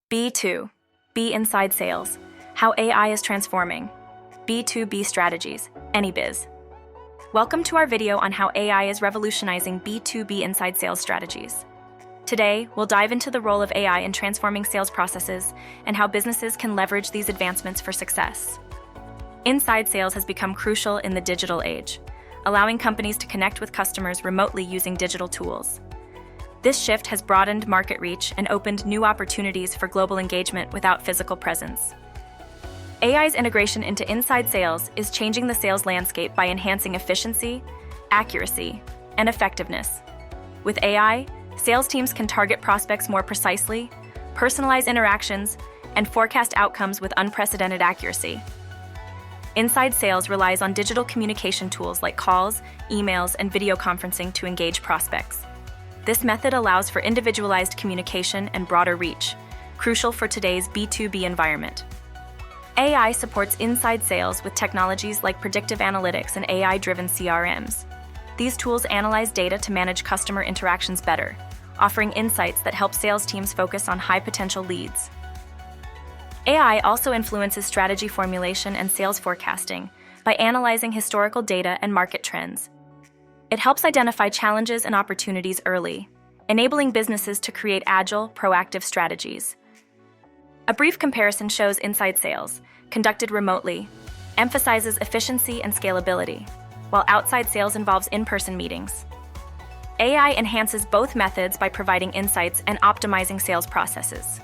B2B Inside Sales, how AI is transforming. B2B strategies, AnyBiz. Welcome to our video on how AI is revolutionizing B2B inside sales strategies. Today, we'll dive into the role of AI in transforming sales processes and how businesses can leverage these advancements for success. Inside sales has become crucial in the digital age, allowing companies to connect with customers remotely using digital tools. This shift has broadened market reach and opened new opportunities for global engagement without physical presence. AI's integration into inside sales is changing the sales landscape by enhancing efficiency, accuracy, and effectiveness. With AI, sales teams can target prospects more precisely, personalize interactions, and forecast outcomes with unprecedented accuracy. Inside sales relies on digital communication tools like calls, emails, and video conferencing to engage prospects. This method allows for individualized communication and broader reach, crucial for today's B2B environment. AI supports inside sales with technologies like predictive analytics and AI-driven CRMs. These tools analyze data to manage customer interactions better, offering insights that help sales teams focus on high-potential leads. AI also influences strategy formulation and sales forecasting by analyzing historical data and market trends. It helps identify challenges and opportunities early, enabling businesses to create agile, proactive strategies. A brief comparison shows inside sales, conducted remotely, emphasizes efficiency and scalability, while outside sales involves in-person meetings. AI enhances both methods by providing insights and optimizing sales processes.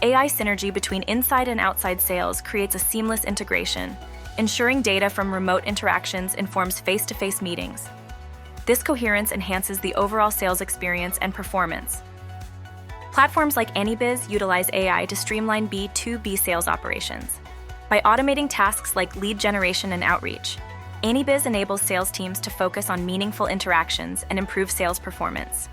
AI synergy between inside and outside sales creates a seamless integration, ensuring data from remote interactions informs face-to-face meetings. This coherence enhances the overall sales experience and performance. Platforms like AnyBiz utilize AI to streamline B2B sales operations. By automating tasks like lead generation and outreach, AnyBiz enables sales teams to focus on meaningful interactions and improve sales performance.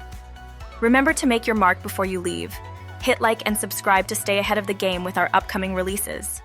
Remember to make your mark before you leave. Hit like and subscribe to stay ahead of the game with our upcoming releases.